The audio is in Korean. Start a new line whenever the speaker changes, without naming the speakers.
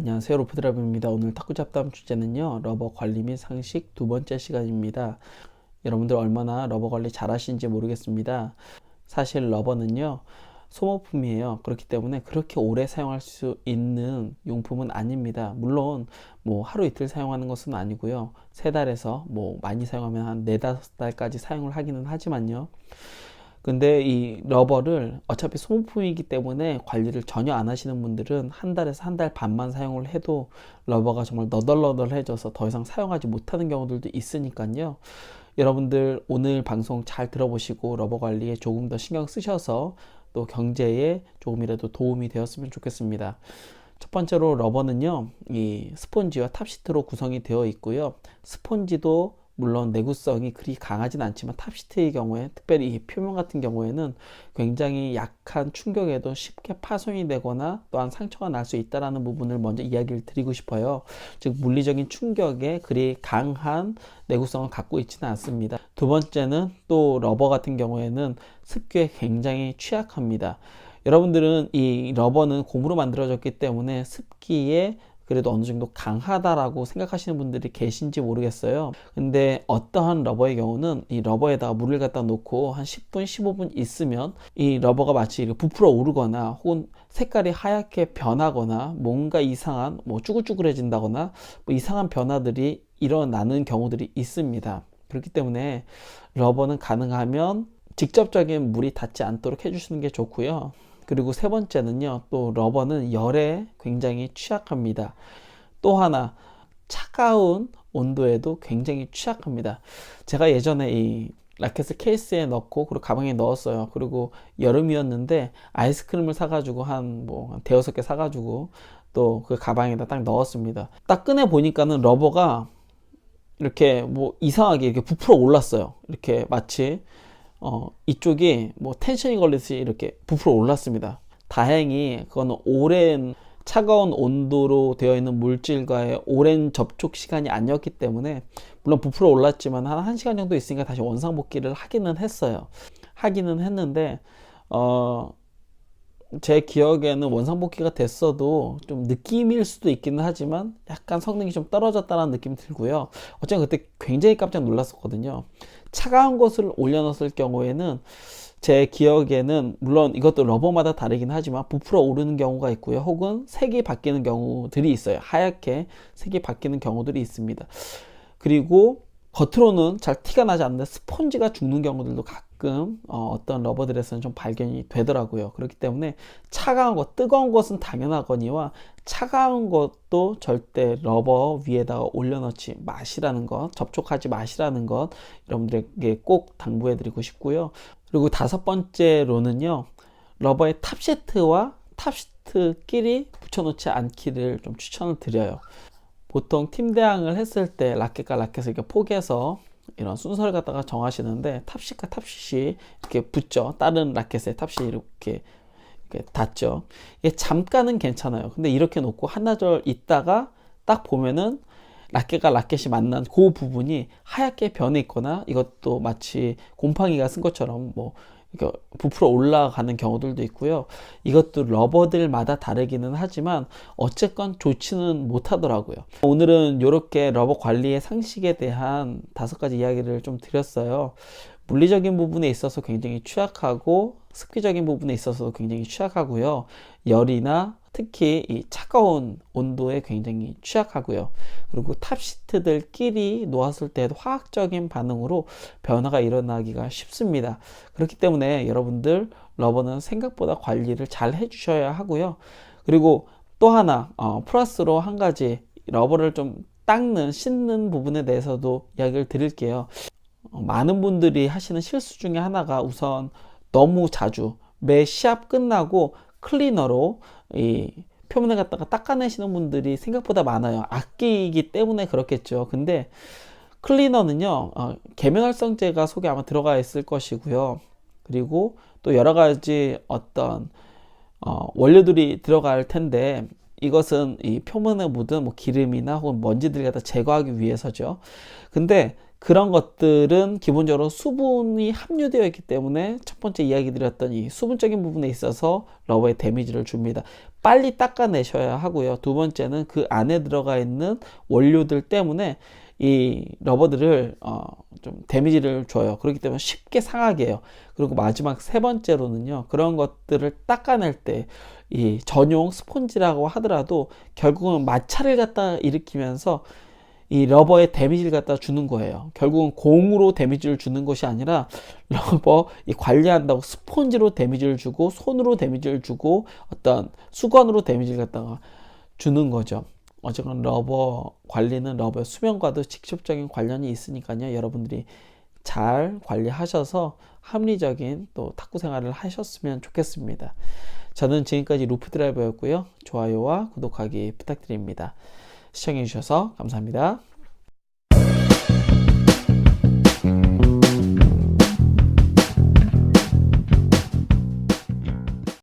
안녕하세요, 로프드라이브입니다. 오늘 탁구 잡담 주제는요, 러버 관리 및 상식 두 번째 시간입니다. 여러분들 얼마나 러버 관리 잘 하시는지 모르겠습니다. 사실 러버는요, 소모품이에요. 그렇기 때문에 그렇게 오래 사용할 수 있는 용품은 아닙니다. 물론 뭐 하루 이틀 사용하는 것은 아니고요. 세 달에서 뭐 많이 사용하면 한 네다섯 달까지 사용을 하기는 하지만요. 근데 이 러버를 어차피 소모품이기 때문에 관리를 전혀 안 하시는 분들은 한 달에서 한 달 반만 사용을 해도 러버가 정말 너덜너덜해져서 더 이상 사용하지 못하는 경우들도 있으니까요. 여러분들 오늘 방송 잘 들어보시고 러버 관리에 조금 더 신경 쓰셔서 또 경제에 조금이라도 도움이 되었으면 좋겠습니다. 첫 번째로 러버는요, 이 스폰지와 탑시트로 구성이 되어 있고요. 스폰지도 물론 내구성이 그리 강하진 않지만 탑시트의 경우에, 특별히 이 표면 같은 경우에는 굉장히 약한 충격에도 쉽게 파손이 되거나 또한 상처가 날 수 있다는 부분을 먼저 이야기를 드리고 싶어요. 즉 물리적인 충격에 그리 강한 내구성을 갖고 있지는 않습니다. 두 번째는 또 러버 같은 경우에는 습기에 굉장히 취약합니다. 여러분들은 이 러버는 고무로 만들어졌기 때문에 습기에 그래도 어느 정도 강하다라고 생각하시는 분들이 계신지 모르겠어요. 근데 어떠한 러버의 경우는 이 러버에다가 물을 갖다 놓고 한 10분, 15분 있으면 이 러버가 마치 이렇게 부풀어 오르거나 혹은 색깔이 하얗게 변하거나 뭔가 이상한 뭐 쭈글쭈글해진다거나 뭐 이상한 변화들이 일어나는 경우들이 있습니다. 그렇기 때문에 러버는 가능하면 직접적인 물이 닿지 않도록 해주시는 게 좋고요. 그리고 세 번째는요, 또 러버는 열에 굉장히 취약합니다. 또 하나, 차가운 온도에도 굉장히 취약합니다. 제가 예전에 이 라켓을 케이스에 넣고 그리고 가방에 넣었어요. 그리고 여름이었는데 아이스크림을 사가지고 한 대여섯 개 사가지고 또 그 가방에다 딱 넣었습니다. 딱 꺼내 보니까는 러버가 이렇게 뭐 이상하게 이렇게 부풀어 올랐어요. 이렇게 마치 이쪽이 뭐 텐션이 걸리듯이 이렇게 부풀어 올랐습니다. 다행히 그거는 오랜 차가운 온도로 되어 있는 물질과의 오랜 접촉 시간이 아니었기 때문에 물론 부풀어 올랐지만 한 1시간 정도 있으니까 다시 원상복귀를 하기는 했어요. 하기는 했는데 제 기억에는 원상복귀가 됐어도 좀 느낌일 수도 있기는 하지만 약간 성능이 좀 떨어졌다는 느낌이 들고요. 어쨌든 그때 굉장히 깜짝 놀랐었거든요. 차가운 것을 올려놨을 경우에는 제 기억에는 물론 이것도 러버마다 다르긴 하지만 부풀어 오르는 경우가 있고요. 혹은 색이 바뀌는 경우들이 있어요. 하얗게 색이 바뀌는 경우들이 있습니다. 그리고 겉으로는 잘 티가 나지 않는데 스펀지가 죽는 경우들도 가끔 어떤 러버들에서는 좀 발견이 되더라고요. 그렇기 때문에 차가운 것, 뜨거운 것은 당연하거니와 차가운 것도 절대 러버 위에다가 올려놓지 마시라는 것, 접촉하지 마시라는 것 여러분들에게 꼭 당부해 드리고 싶고요. 그리고 다섯 번째로는요, 러버의 탑시트와 탑시트끼리 붙여놓지 않기를 좀 추천을 드려요. 보통 팀 대항을 했을 때 라켓과 라켓을 이렇게 포개서 이런 순서를 갖다가 정하시는데 탑시과 탑시이 이렇게 붙죠. 다른 라켓에 탑시 이렇게 닿죠. 이게 잠깐은 괜찮아요. 근데 이렇게 놓고 한나절 있다가 딱 보면은 라켓과 라켓이 만난 그 부분이 하얗게 변해 있거나 이것도 마치 곰팡이가 쓴 것처럼 뭐 이렇게 부풀어 올라가는 경우들도 있고요. 이것도 러버들마다 다르기는 하지만 어쨌건 좋지는 못하더라고요. 오늘은 이렇게 러버 관리의 상식에 대한 5가지 이야기를 좀 드렸어요. 물리적인 부분에 있어서 굉장히 취약하고 습기적인 부분에 있어서도 굉장히 취약하고요. 열이나 특히 이 차가운 온도에 굉장히 취약하고요. 그리고 탑시트들끼리 놓았을 때도 화학적인 반응으로 변화가 일어나기가 쉽습니다. 그렇기 때문에 여러분들 러버는 생각보다 관리를 잘 해주셔야 하고요. 그리고 또 하나 플러스로 한 가지 러버를 좀 닦는 씻는 부분에 대해서도 이야기를 드릴게요. 많은 분들이 하시는 실수 중에 하나가 우선 너무 자주 매 시합 끝나고 클리너로 이 표면을 갖다가 닦아내시는 분들이 생각보다 많아요. 아끼기 때문에 그렇겠죠. 근데 클리너는요, 계면활성제가 속에 아마 들어가 있을 것이고요. 그리고 또 여러 가지 어떤 원료들이 들어갈 텐데 이것은 이 표면에 묻은 뭐 기름이나 혹은 먼지들을 갖다 제거하기 위해서죠. 근데 그런 것들은 기본적으로 수분이 함유되어 있기 때문에 첫 번째 이야기 드렸던 이 수분적인 부분에 있어서 러버에 데미지를 줍니다. 빨리 닦아내셔야 하고요. 두 번째는 그 안에 들어가 있는 원료들 때문에 이 러버들을 좀 데미지를 줘요. 그렇기 때문에 쉽게 상하게 해요. 그리고 마지막 세 번째로는요. 그런 것들을 닦아낼 때 이 전용 스폰지라고 하더라도 결국은 마찰을 갖다 일으키면서 이 러버에 데미지를 갖다 주는 거예요. 결국은 공으로 데미지를 주는 것이 아니라 러버 이 관리한다고 스폰지로 데미지를 주고 손으로 데미지를 주고 어떤 수건으로 데미지를 갖다가 주는 거죠. 어쨌건 러버 관리는 러버의 수명과도 직접적인 관련이 있으니까요. 여러분들이 잘 관리하셔서 합리적인 또 탁구 생활을 하셨으면 좋겠습니다. 저는 지금까지 루프 드라이버였고요. 좋아요와 구독하기 부탁드립니다. 시청해주셔서 감사합니다.